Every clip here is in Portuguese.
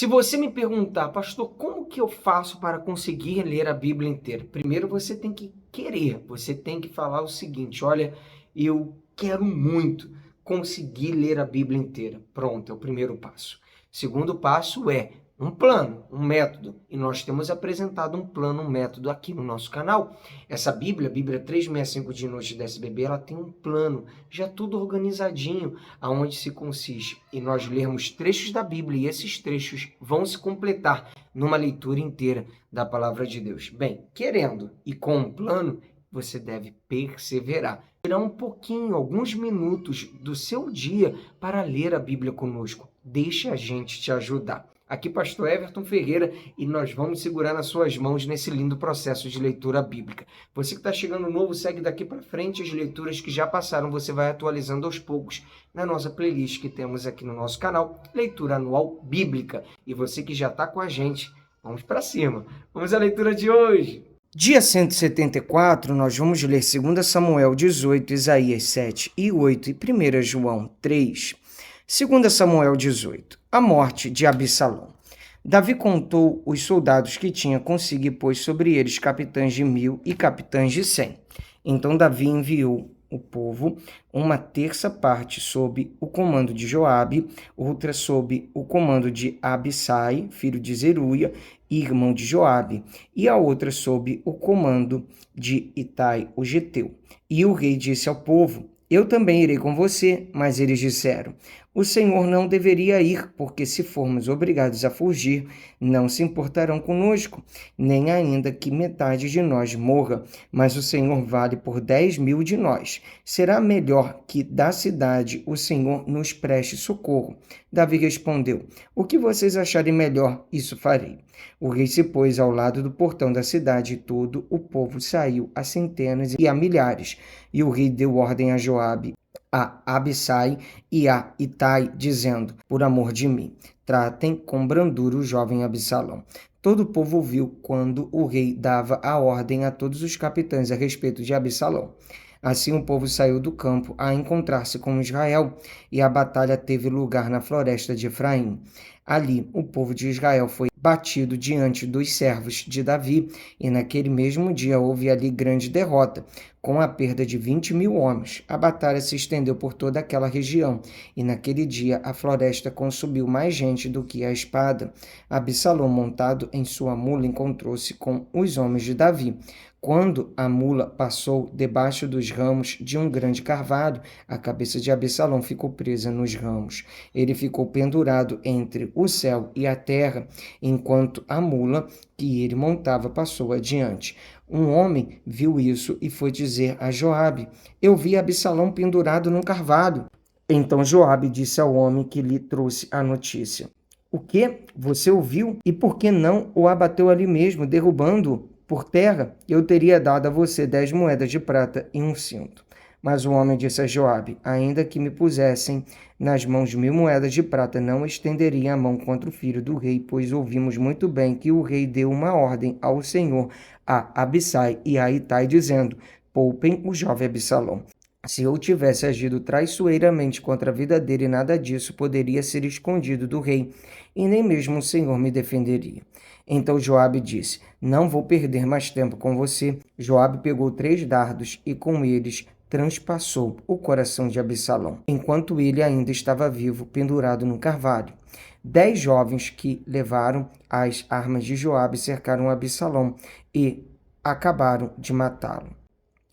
Se você me perguntar, pastor, como que eu faço para conseguir ler a Bíblia inteira? Primeiro você tem que querer, você tem que falar o seguinte: olha, eu quero muito conseguir ler a Bíblia inteira. Pronto, é o primeiro passo. Segundo passo é um plano, um método. E nós temos apresentado um plano, um método aqui no nosso canal. Essa Bíblia, a Bíblia 365 de Noite da SBB, ela tem um plano, já tudo organizadinho, aonde se consiste em nós lermos trechos da Bíblia e esses trechos vão se completar numa leitura inteira da Palavra de Deus. Bem, querendo e com um plano, você deve perseverar. Tirar um pouquinho, alguns minutos do seu dia para ler a Bíblia conosco. Deixe a gente te ajudar. Aqui, pastor Everton Ferreira, e nós vamos segurar nas suas mãos nesse lindo processo de leitura bíblica. Você que está chegando novo, segue daqui para frente as leituras que já passaram, você vai atualizando aos poucos na nossa playlist que temos aqui no nosso canal, Leitura Anual Bíblica. E você que já está com a gente, vamos para cima. Vamos à leitura de hoje. Dia 174, nós vamos ler 2 Samuel 18, Isaías 7 e 8 e 1 João 3. 2 Samuel 18. A morte de Absalão. Davi contou os soldados que tinha consigo e pôs sobre eles capitães de 1000 e capitães de 100. Então Davi enviou o povo, uma terça parte sob o comando de Joabe, outra sob o comando de Abissai, filho de Zeruia, irmão de Joabe, e a outra sob o comando de Itai, o geteu. E o rei disse ao povo: eu também irei com você. Mas eles disseram: o Senhor não deveria ir, porque se formos obrigados a fugir, não se importarão conosco, nem ainda que metade de nós morra, mas o Senhor vale por 10.000 de nós. Será melhor que da cidade o Senhor nos preste socorro. Davi respondeu: o que vocês acharem melhor, isso farei. O rei se pôs ao lado do portão da cidade e todo o povo saiu a centenas e a milhares. E o rei deu ordem a Joabe, a Abissai e a Itai, dizendo: por amor de mim, tratem com brandura o jovem Absalão. Todo o povo ouviu quando o rei dava a ordem a todos os capitães a respeito de Absalão. Assim o povo saiu do campo a encontrar-se com Israel, e a batalha teve lugar na floresta de Efraim. Ali o povo de Israel foi batido diante dos servos de Davi, e naquele mesmo dia houve ali grande derrota, com a perda de 20.000 homens. A batalha se estendeu por toda aquela região, e naquele dia a floresta consumiu mais gente do que a espada. Absalão, montado em sua mula, encontrou-se com os homens de Davi. Quando a mula passou debaixo dos ramos de um grande carvalho, a cabeça de Absalão ficou presa nos ramos. Ele ficou pendurado entre o céu e a terra, enquanto a mula que ele montava passou adiante. Um homem viu isso e foi dizer a Joabe: eu vi Absalão pendurado num carvalho. Então Joabe disse ao homem que lhe trouxe a notícia: o que? Você ouviu? E por que não o abateu ali mesmo, derrubando-o por terra? Eu teria dado a você 10 moedas de prata e um cinto. Mas o homem disse a Joabe: ainda que me pusessem nas mãos 1000 moedas de prata, não estenderia a mão contra o filho do rei, pois ouvimos muito bem que o rei deu uma ordem ao Senhor, a Abissai e a Itai, dizendo: poupem o jovem Absalão. Se eu tivesse agido traiçoeiramente contra a vida dele, nada disso poderia ser escondido do rei, e nem mesmo o Senhor me defenderia. Então Joabe disse: não vou perder mais tempo com você. Joabe pegou 3 dardos e com eles transpassou o coração de Absalão, enquanto ele ainda estava vivo, pendurado no carvalho. 10 jovens que levaram as armas de Joabe cercaram Absalão e acabaram de matá-lo.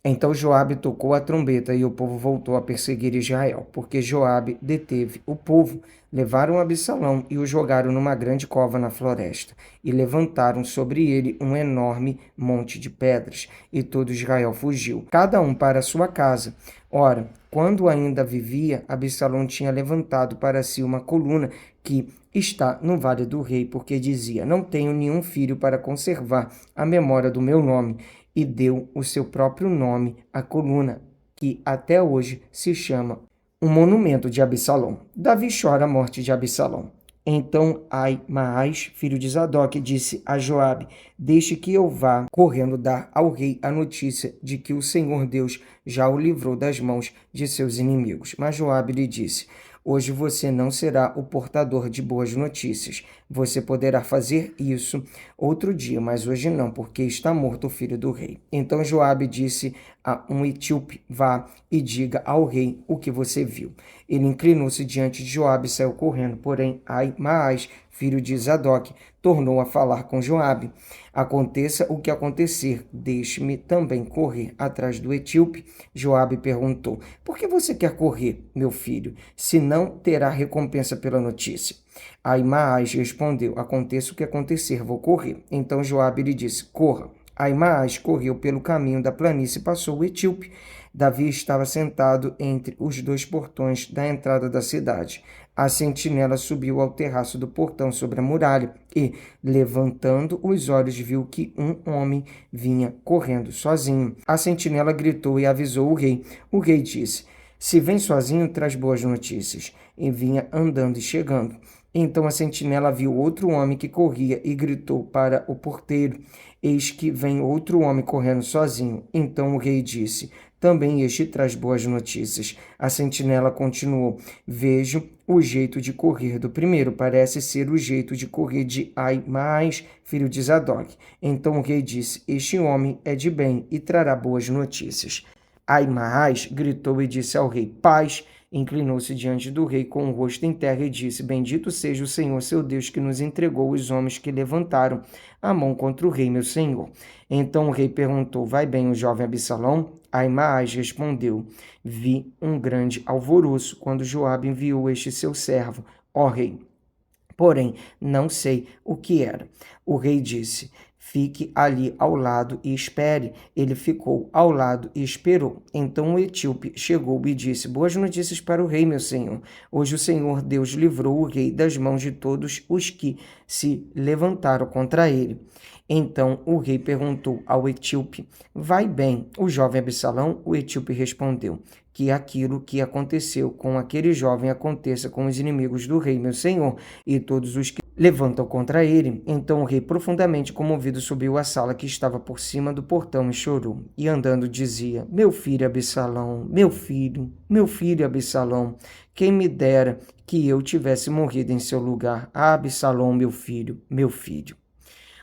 Então Joabe tocou a trombeta e o povo voltou a perseguir Israel, porque Joabe deteve o povo. Levaram Absalão e o jogaram numa grande cova na floresta, e levantaram sobre ele um enorme monte de pedras, e todo Israel fugiu, cada um para sua casa. Ora, quando ainda vivia, Absalão tinha levantado para si uma coluna que está no Vale do Rei, porque dizia: não tenho nenhum filho para conservar a memória do meu nome, e deu o seu próprio nome à coluna, que até hoje se chama um monumento de Absalão. Davi chora a morte de Absalão. Então Ahimaás, filho de Zadok, disse a Joabe: deixe que eu vá correndo dar ao rei a notícia de que o Senhor Deus já o livrou das mãos de seus inimigos. Mas Joabe lhe disse: Hoje você não será o portador de boas notícias. Você poderá fazer isso outro dia, mas hoje não, porque está morto o filho do rei. Então Joabe disse a um etíope: vá e diga ao rei o que você viu. Ele inclinou-se diante de Joabe e saiu correndo, porém Ahimaás, filho de Zadok, tornou a falar com Joabe: aconteça o que acontecer, deixe-me também correr atrás do etíope. Joabe perguntou: por que você quer correr, meu filho, se não terá recompensa pela notícia? Ahimaás respondeu: aconteça o que acontecer, vou correr. Então Joabe lhe disse: corra. Ahimaás correu pelo caminho da planície e passou o etíope. Davi estava sentado entre os dois portões da entrada da cidade. A sentinela subiu ao terraço do portão sobre a muralha e, levantando os olhos, viu que um homem vinha correndo sozinho. A sentinela gritou e avisou o rei. O rei disse: se vem sozinho, traz boas notícias. E vinha andando e chegando. Então a sentinela viu outro homem que corria e gritou para o porteiro: eis que vem outro homem correndo sozinho. Então o rei disse: também este traz boas notícias. A sentinela continuou: vejo o jeito de correr do primeiro, parece ser o jeito de correr de Ahimaás, filho de Zadok. Então o rei disse: este homem é de bem e trará boas notícias. Ahimaás gritou e disse ao rei: paz. Inclinou-se diante do rei com o rosto em terra e disse: bendito seja o Senhor seu Deus, que nos entregou os homens que levantaram a mão contra o rei meu senhor. Então o rei perguntou: vai bem o jovem Absalão? Ahimaás respondeu: vi um grande alvoroço quando Joabe enviou este seu servo, ó rei. Porém, não sei o que era. O rei disse: fique ali ao lado e espere. Ele ficou ao lado e esperou. Então o etíope chegou e disse: boas notícias para o rei, meu senhor. Hoje o Senhor Deus livrou o rei das mãos de todos os que se levantaram contra ele. Então o rei perguntou ao etíope: vai bem o jovem Absalão? O etíope respondeu: que aquilo que aconteceu com aquele jovem aconteça com os inimigos do rei, meu senhor, e todos os que levantam contra ele. Então o rei, profundamente comovido, subiu à sala que estava por cima do portão e chorou. E andando dizia: meu filho Absalão, meu filho Absalão, quem me dera que eu tivesse morrido em seu lugar. Ah, Absalão, meu filho, meu filho.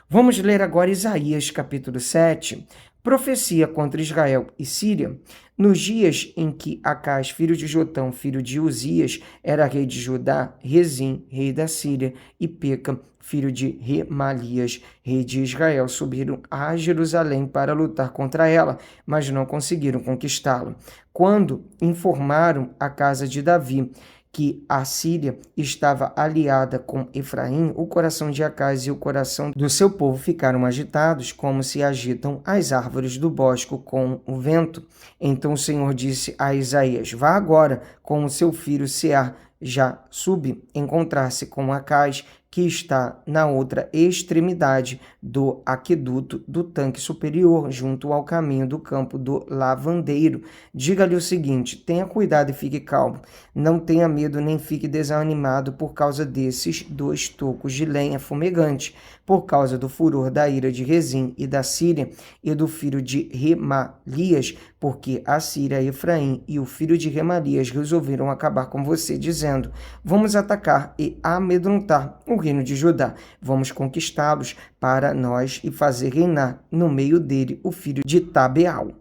Vamos ler agora Isaías capítulo 7, profecia contra Israel e Síria. Nos dias em que Acás, filho de Jotão, filho de Uzias, era rei de Judá, Rezim, rei da Síria, e Peca, filho de Remalias, rei de Israel, subiram a Jerusalém para lutar contra ela, mas não conseguiram conquistá-la. Quando informaram a casa de Davi que a Síria estava aliada com Efraim, o coração de Acás e o coração do seu povo ficaram agitados, como se agitam as árvores do bosque com o vento. Então o Senhor disse a Isaías: vá agora com o seu filho Sear-Jashub encontrar-se com Acás, que está na outra extremidade do aqueduto do tanque superior, junto ao caminho do campo do lavandeiro. Diga-lhe o seguinte: tenha cuidado e fique calmo. Não tenha medo nem fique desanimado por causa desses 2 tocos de lenha fumegante, por causa do furor da ira de Rezim e da Síria e do filho de Remalias, porque a Síria, Efraim e o filho de Remalias resolveram acabar com você, dizendo: vamos atacar e amedrontar o reino de Judá. Vamos conquistá-los para nós e fazer reinar no meio dele o filho de Tabeal.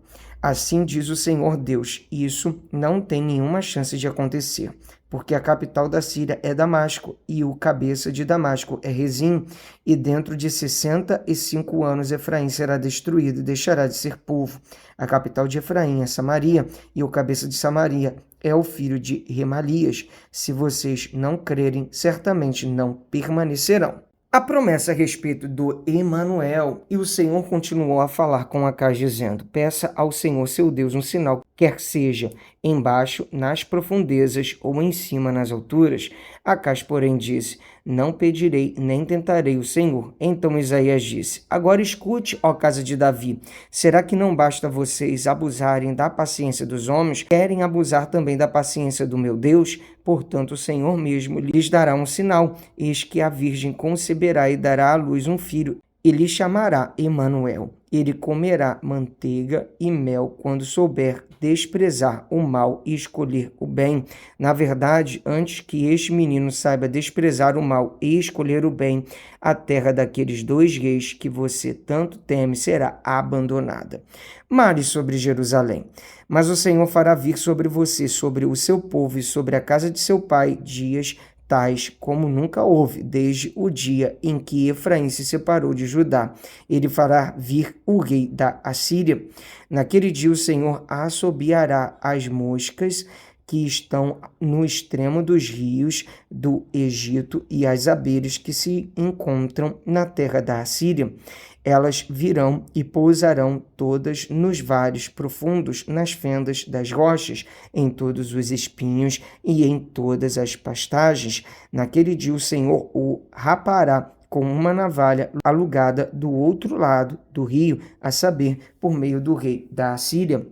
Assim diz o Senhor Deus: isso não tem nenhuma chance de acontecer, porque a capital da Síria é Damasco, e o cabeça de Damasco é Rezim, e dentro de 65 anos Efraim será destruído e deixará de ser povo. A capital de Efraim é Samaria, e o cabeça de Samaria é o filho de Remalias. Se vocês não crerem, certamente não permanecerão. A promessa a respeito do Emanuel, e o Senhor continuou a falar com Acás, dizendo: peça ao Senhor seu Deus um sinal, quer seja embaixo nas profundezas ou em cima nas alturas. Acás, porém, disse: não pedirei nem tentarei o Senhor. Então Isaías disse: agora escute, ó casa de Davi, será que não basta vocês abusarem da paciência dos homens? Querem abusar também da paciência do meu Deus? Portanto, o Senhor mesmo lhes dará um sinal: eis que a virgem conceberá e dará à luz um filho, Ele chamará Emanuel. Ele comerá manteiga e mel quando souber desprezar o mal e escolher o bem. Na verdade, antes que este menino saiba desprezar o mal e escolher o bem, a terra daqueles 2 reis que você tanto teme será abandonada. Mare sobre Jerusalém. Mas o Senhor fará vir sobre você, sobre o seu povo e sobre a casa de seu pai, dias tais como nunca houve, desde o dia em que Efraim se separou de Judá. Ele fará vir o rei da Assíria. Naquele dia o Senhor assobiará as moscas que estão no extremo dos rios do Egito e as abelhas que se encontram na terra da Assíria. Elas virão e pousarão todas nos vales profundos, nas fendas das rochas, em todos os espinhos e em todas as pastagens. Naquele dia o Senhor o rapará com uma navalha alugada do outro lado do rio, a saber, por meio do rei da Assíria.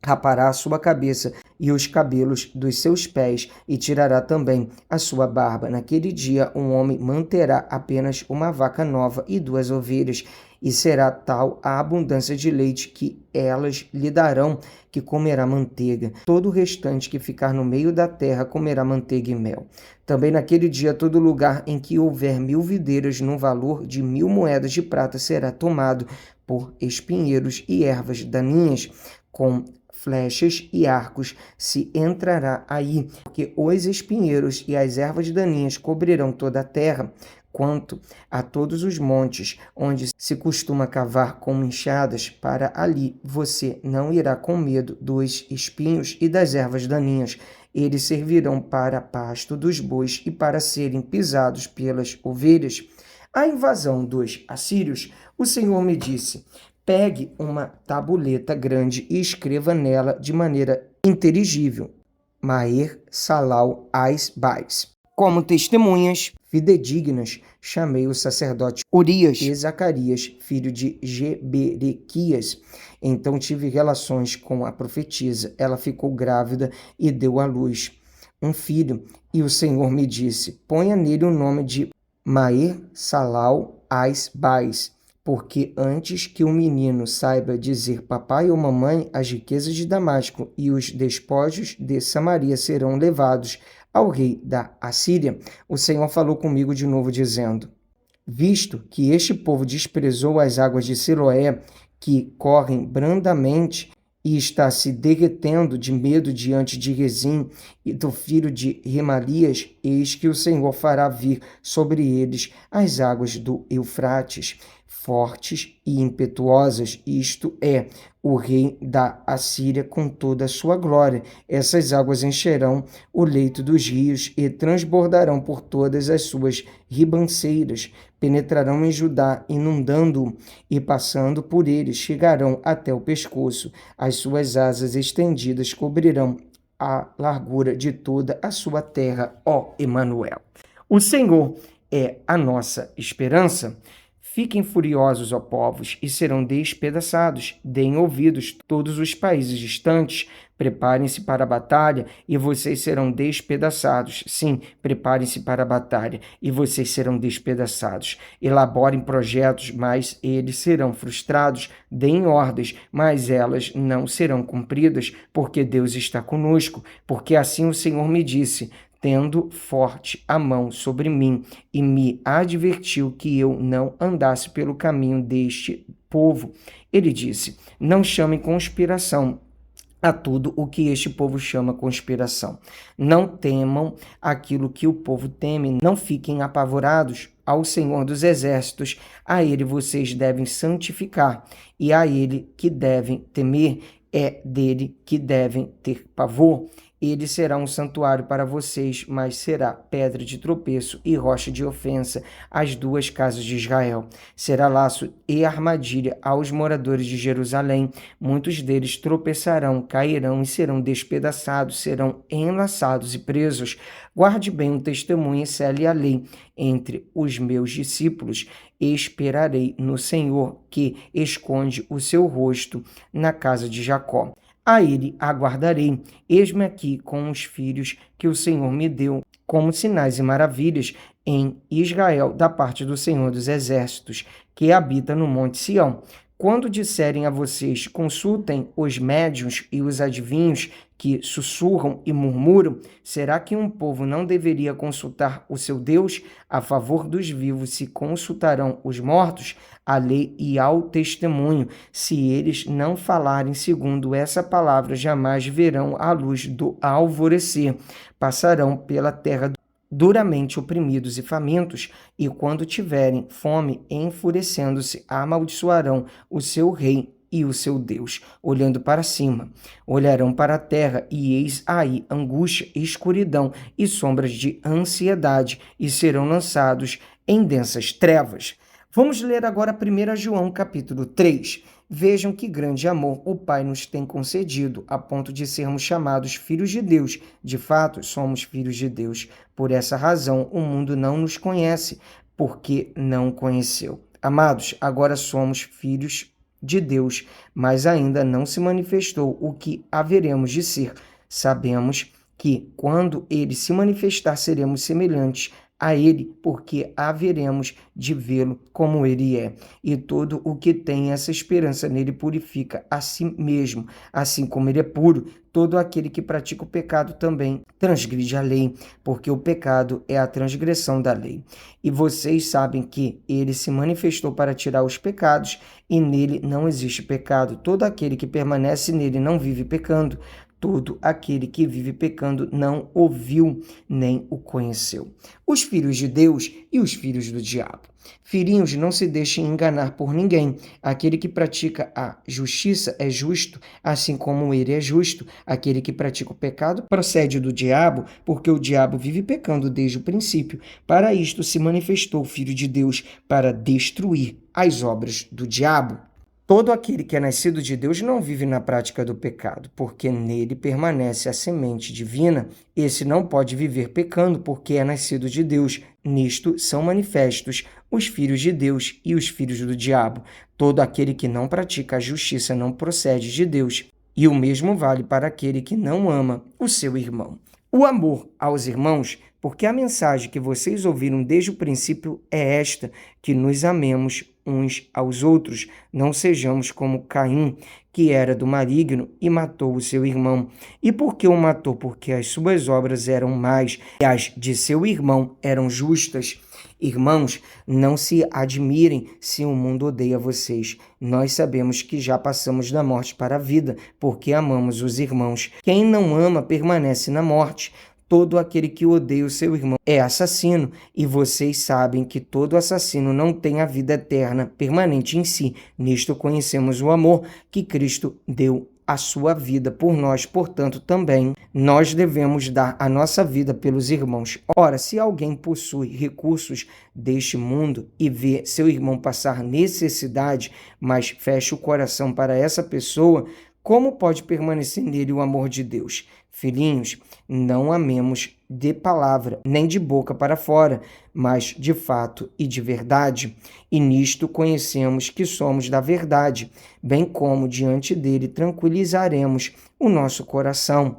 Rapará a sua cabeça e os cabelos dos seus pés, e tirará também a sua barba. Naquele dia um homem manterá apenas uma vaca nova e 2 ovelhas, e será tal a abundância de leite que elas lhe darão, que comerá manteiga. Todo o restante que ficar no meio da terra comerá manteiga e mel. Também naquele dia todo lugar em que houver 1000 videiras no valor de 1000 moedas de prata será tomado por espinheiros e ervas daninhas, com flechas e arcos se entrará aí, porque os espinheiros e as ervas daninhas cobrirão toda a terra. Quanto a todos os montes onde se costuma cavar com enxadas, para ali você não irá com medo dos espinhos e das ervas daninhas. Eles servirão para pasto dos bois e para serem pisados pelas ovelhas. A invasão dos assírios, o Senhor me disse: pegue uma tabuleta grande e escreva nela de maneira inteligível: Maher Salal Ais-Bais. Como testemunhas fidedignas, chamei o sacerdote Urias e Zacarias, filho de Geberequias. Então tive relações com a profetisa. Ela ficou grávida e deu à luz um filho. E o Senhor me disse: ponha nele o nome de Maher Salal Ais-Bais, porque antes que o menino saiba dizer papai ou mamãe, as riquezas de Damasco e os despojos de Samaria serão levados ao rei da Assíria. O Senhor falou comigo de novo, dizendo: visto que este povo desprezou as águas de Siloé, que correm brandamente, e está se derretendo de medo diante de Rezim e do filho de Remalias, eis que o Senhor fará vir sobre eles as águas do Eufrates, fortes e impetuosas, isto é, o rei da Assíria com toda a sua glória. Essas águas encherão o leito dos rios e transbordarão por todas as suas ribanceiras, penetrarão em Judá, inundando-o, e passando por ele, chegarão até o pescoço. As suas asas estendidas cobrirão a largura de toda a sua terra, ó Emanuel. O Senhor é a nossa esperança. Fiquem furiosos, ó povos, e serão despedaçados. Deem ouvidos todos os países distantes. Preparem-se para a batalha, e vocês serão despedaçados. Sim, preparem-se para a batalha, e vocês serão despedaçados. Elaborem projetos, mas eles serão frustrados. Deem ordens, mas elas não serão cumpridas, porque Deus está conosco. Porque assim o Senhor me disse: tendo forte a mão sobre mim, e me advertiu que eu não andasse pelo caminho deste povo. Ele disse: não chamem conspiração a tudo o que este povo chama conspiração. Não temam aquilo que o povo teme, não fiquem apavorados. Ao Senhor dos Exércitos, a ele vocês devem santificar, e a ele que devem temer, é dele que devem ter pavor. Ele será um santuário para vocês, mas será pedra de tropeço e rocha de ofensa às 2 casas de Israel. Será laço e armadilha aos moradores de Jerusalém. Muitos deles tropeçarão, cairão e serão despedaçados, serão enlaçados e presos. Guarde bem o testemunho e cele a lei entre os meus discípulos. Esperarei no Senhor, que esconde o seu rosto na casa de Jacó. a ele aguardarei. Eis-me aqui com os filhos que o Senhor me deu, como sinais e maravilhas em Israel, da parte do Senhor dos Exércitos, que habita no monte Sião. Quando disserem a vocês, consultem os médiuns e os adivinhos que sussurram e murmuram, será que um povo não deveria consultar o seu Deus? A favor dos vivos se consultarão os mortos, à lei e ao testemunho. Se eles não falarem segundo essa palavra, jamais verão a luz do alvorecer. Passarão pela terra duramente oprimidos e famintos, e quando tiverem fome, enfurecendo-se, amaldiçoarão o seu rei e o seu Deus. Olhando para cima, olharão para a terra, e eis aí angústia, escuridão e sombras de ansiedade, e serão lançados em densas trevas. Vamos ler agora 1 João capítulo 3. Vejam que grande amor o Pai nos tem concedido, a ponto de sermos chamados filhos de Deus. De fato, somos filhos de Deus. Por essa razão, o mundo não nos conhece, porque não conheceu. Amados, agora somos filhos de Deus, mas ainda não se manifestou o que haveremos de ser. Sabemos que, quando ele se manifestar, seremos semelhantes a ele, porque haveremos de vê-lo como ele é. E todo o que tem essa esperança nele purifica a si mesmo, assim como ele é puro. Todo aquele que pratica o pecado também transgride a lei, porque o pecado é a transgressão da lei. E vocês sabem que ele se manifestou para tirar os pecados, e nele não existe pecado. Todo aquele que permanece nele não vive pecando. Todo aquele que vive pecando não o viu, nem o conheceu. Os filhos de Deus e os filhos do diabo. Filhinhos, não se deixem enganar por ninguém. Aquele que pratica a justiça é justo, assim como ele é justo. Aquele que pratica o pecado procede do diabo, porque o diabo vive pecando desde o princípio. Para isto se manifestou o Filho de Deus, para destruir as obras do diabo. Todo aquele que é nascido de Deus não vive na prática do pecado, porque nele permanece a semente divina. Esse não pode viver pecando, porque é nascido de Deus. Nisto são manifestos os filhos de Deus e os filhos do diabo. Todo aquele que não pratica a justiça não procede de Deus, e o mesmo vale para aquele que não ama o seu irmão. O amor aos irmãos, porque a mensagem que vocês ouviram desde o princípio é esta, que nos amemos uns aos outros, não sejamos como Caim, que era do maligno e matou o seu irmão. E por que o matou? Porque as suas obras eram más e as de seu irmão eram justas. Irmãos, não se admirem se o mundo odeia vocês. Nós sabemos que já passamos da morte para a vida, porque amamos os irmãos. Quem não ama permanece na morte. Todo aquele que odeia o seu irmão é assassino, e vocês sabem que todo assassino não tem a vida eterna permanente em si. Nisto conhecemos o amor que Cristo deu a sua vida por nós, portanto, também nós devemos dar a nossa vida pelos irmãos. Ora, se alguém possui recursos deste mundo e vê seu irmão passar necessidade, mas fecha o coração para essa pessoa, como pode permanecer nele o amor de Deus? Filhinhos, não amemos de palavra, nem de boca para fora, mas de fato e de verdade. E nisto conhecemos que somos da verdade, bem como diante dele tranquilizaremos o nosso coração.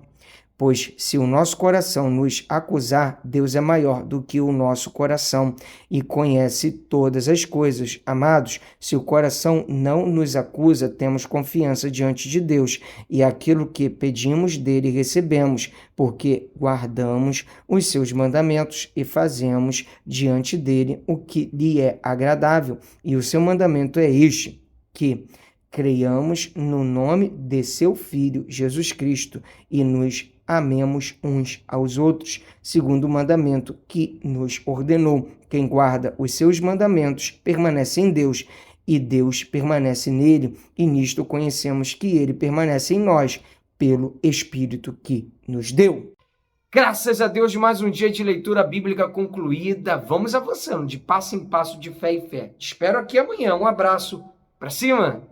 Pois se o nosso coração nos acusar, Deus é maior do que o nosso coração e conhece todas as coisas. Amados, se o coração não nos acusa, temos confiança diante de Deus, e aquilo que pedimos dele recebemos, porque guardamos os seus mandamentos e fazemos diante dele o que lhe é agradável. E o seu mandamento é este, que creiamos no nome de seu Filho, Jesus Cristo, e nos amemos uns aos outros, segundo o mandamento que nos ordenou. Quem guarda os seus mandamentos permanece em Deus, e Deus permanece nele, e nisto conhecemos que ele permanece em nós, pelo Espírito que nos deu. Graças a Deus, mais um dia de leitura bíblica concluída. Vamos avançando de passo em passo de fé e fé. Te espero aqui amanhã. Um abraço. Pra cima!